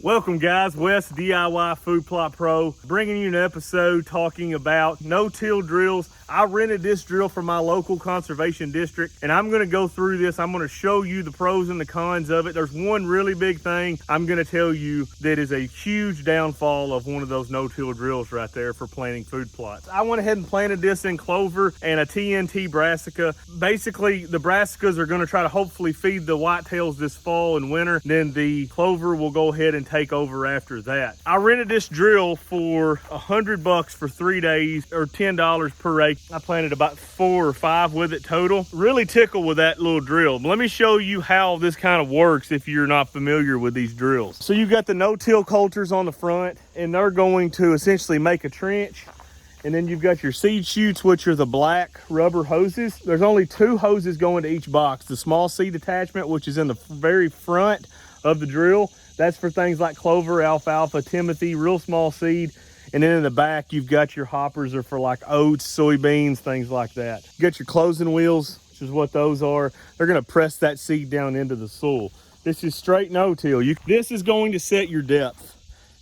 Welcome guys, Wes DIY Food Plot Pro, bringing you an episode talking about no-till drills. I rented this drill from my local conservation district, and I'm gonna go through this. I'm gonna show you the pros and the cons of it. There's one really big thing I'm gonna tell you that is a huge downfall of one of those no-till drills right there for planting food plots. I went ahead and planted this in clover and a TNT brassica. Basically, the brassicas are gonna try to hopefully feed the whitetails this fall and winter. Then the clover will go ahead and take over after that. I rented this drill for $100 for 3 days, or $10 per acre. I planted about 4 or 5 with it total. Really tickled with that little drill. But let me show you how this kind of works if you're not familiar with these drills. So you've got the no-till coulters on the front, and they're going to essentially make a trench. And then you've got your seed chutes, which are the black rubber hoses. There's only 2 hoses going to each box. The small seed attachment, which is in the very front of the drill, that's for things like clover, alfalfa, timothy, real small seed. And then in the back, you've got your hoppers are for like oats, soybeans, things like that. You got your closing wheels, which is what those are. They're gonna press that seed down into the soil. This is straight no-till. This is going to set your depth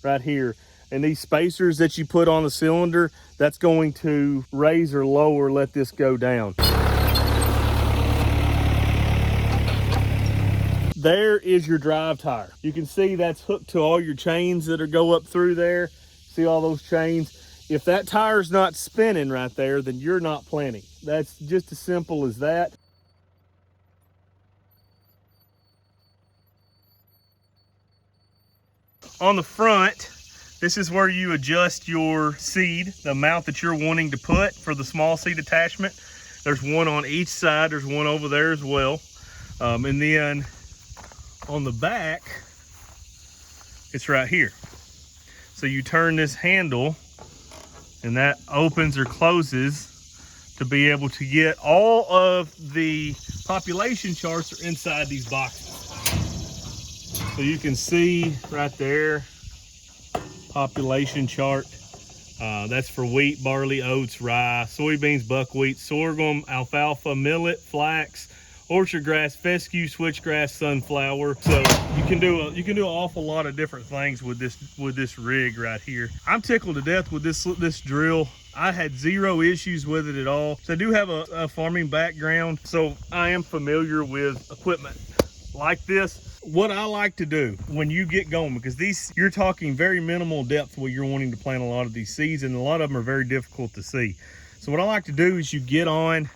right here. And these spacers that you put on the cylinder, that's going to raise or lower, let this go down. There is your drive tire. You can see that's hooked to all your chains that go up through there. See all those chains? If that tire's not spinning right there, then you're not planting. That's just as simple as that. On the front, this is where you adjust your seed, the amount that you're wanting to put for the small seed attachment. There's one on each side. There's one over there as well. And then on the back, it's right here. So you turn this handle and that opens or closes to be able to get all of the population charts are inside these boxes. So you can see right there, population chart. That's for wheat, barley, oats, rye, soybeans, buckwheat, sorghum, alfalfa, millet, flax, orchard grass, fescue, switchgrass, sunflower. So you can do an awful lot of different things with this rig right here. I'm tickled to death with this drill. I had 0 issues with it at all. So I do have a farming background, so I am familiar with equipment like this. What I like to do when you get going, because you're talking very minimal depth where you're wanting to plant a lot of these seeds, and a lot of them are very difficult to see. So what I like to do is you get on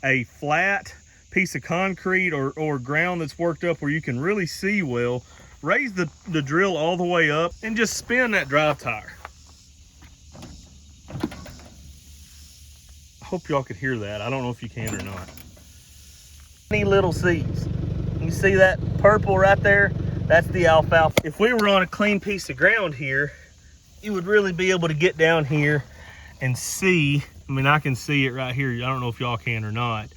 a flat piece of concrete or ground that's worked up where you can really see well, raise the drill all the way up and just spin that drive tire. I hope y'all could hear that. I don't know if you can or not. Tiny little seeds. You see that purple right there? That's the alfalfa. If we were on a clean piece of ground here, you would really be able to get down here and see. I mean, I can see it right here. I don't know if y'all can or not.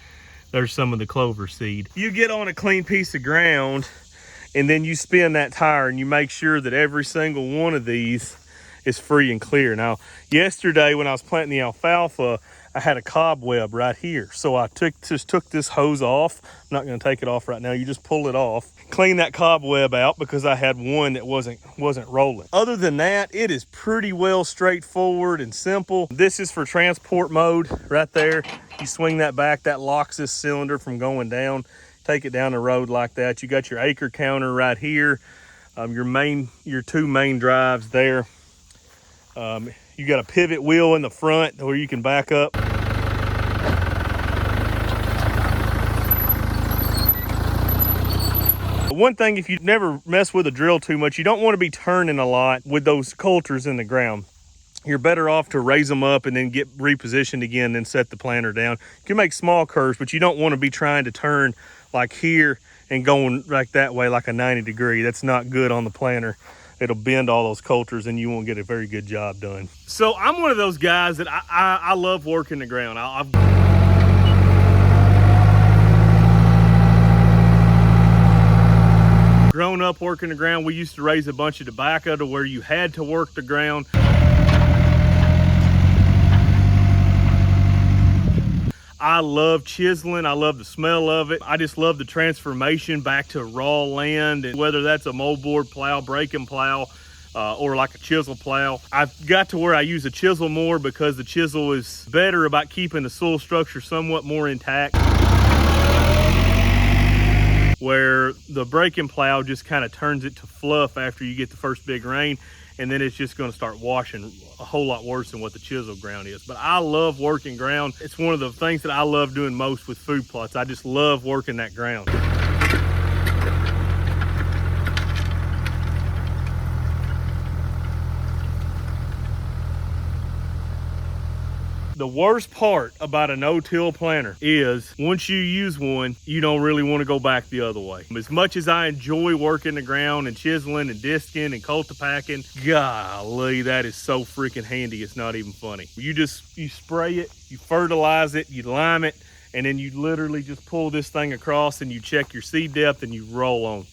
There's some of the clover seed. You get on a clean piece of ground and then you spin that tire and you make sure that every single one of these is free and clear. Now, yesterday when I was planting the alfalfa, I had a cobweb right here. So I just took this hose off. I'm not gonna take it off right now. You just pull it off. Clean that cobweb out because I had one that wasn't rolling. Other than that, it is pretty well straightforward and simple. This is for transport mode right there. You swing that back, that locks this cylinder from going down. Take it down the road like that. You got your acre counter right here. Your 2 main drives there. You got a pivot wheel in the front where you can back up. One thing, if you never mess with a drill too much, you don't want to be turning a lot with those coulters in the ground. You're better off to raise them up and then get repositioned again, then set the planter down. You can make small curves, but you don't want to be trying to turn like here and going like that way, like a 90 degree. That's not good on the planter. It'll bend all those coulters and you won't get a very good job done. So I'm one of those guys that I love working the ground. I've grown up working the ground. We used to raise a bunch of tobacco to where you had to work the ground. I love chiseling. I love the smell of it. I just love the transformation back to raw land, and whether that's a moldboard plow, breaking plow, or like a chisel plow. I've got to where I use a chisel more because the chisel is better about keeping the soil structure somewhat more intact, where the breaking plow just kind of turns it to fluff after you get the first big rain, and then it's just going to start washing a whole lot worse than what the chisel ground is. But I love working ground. It's one of the things that I love doing most with food plots. I just love working that ground. The worst part about a no-till planter is once you use one, you don't really want to go back the other way. As much as I enjoy working the ground and chiseling and disking and cultipacking, golly, that is so freaking handy. It's not even funny. You spray it, you fertilize it, you lime it, and then you literally just pull this thing across and you check your seed depth and you roll on.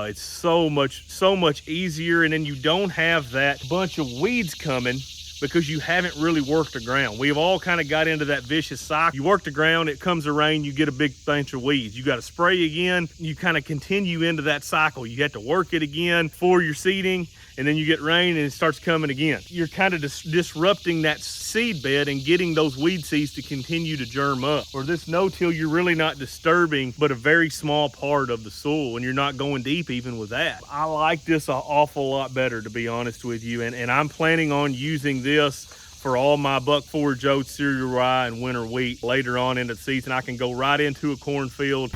It's so much easier, and then you don't have that bunch of weeds coming because you haven't really worked the ground. We've all kind of got into that vicious cycle. You work the ground, it comes the rain, you get a big bunch of weeds. You got to spray again. You kind of continue into that cycle. You have to work it again for your seeding, and then you get rain and it starts coming again. You're kind of disrupting that seed bed and getting those weed seeds to continue to germ up. Or this no-till, you're really not disturbing but a very small part of the soil, and you're not going deep even with that. I like this an awful lot better, to be honest with you, and I'm planning on using this for all my buck forage oats, cereal rye, and winter wheat. Later on in the season, I can go right into a cornfield.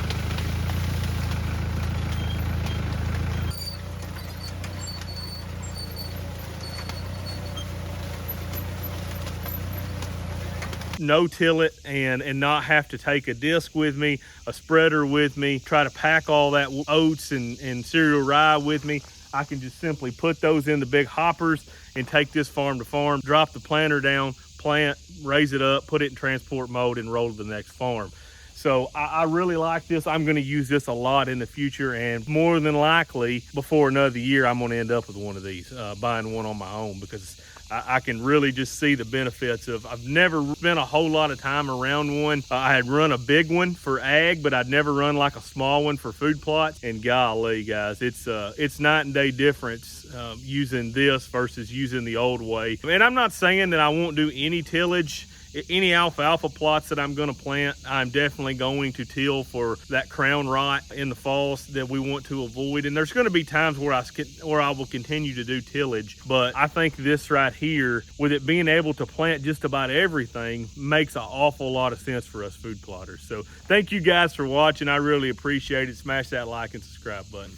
No-till it and not have to take a disc with me, a spreader with me, try to pack all that oats and cereal rye with me. I can just simply put those in the big hoppers and take this farm to farm, drop the planter down, plant, raise it up, put it in transport mode, and roll to the next farm. So I really like this. I'm going to use this a lot in the future, and more than likely before another year I'm going to end up with one of these, buying one on my own, because I can really just see the benefits of. I've never spent a whole lot of time around one. I had run a big one for ag, but I'd never run like a small one for food plots. And golly, guys, it's night and day difference using this versus using the old way. And I'm not saying that I won't do any tillage. Any alfalfa plots that I'm going to plant, I'm definitely going to till for that crown rot in the falls that we want to avoid. And there's going to be times where I will continue to do tillage. But I think this right here, with it being able to plant just about everything, makes an awful lot of sense for us food plotters. So thank you guys for watching. I really appreciate it. Smash that like and subscribe button.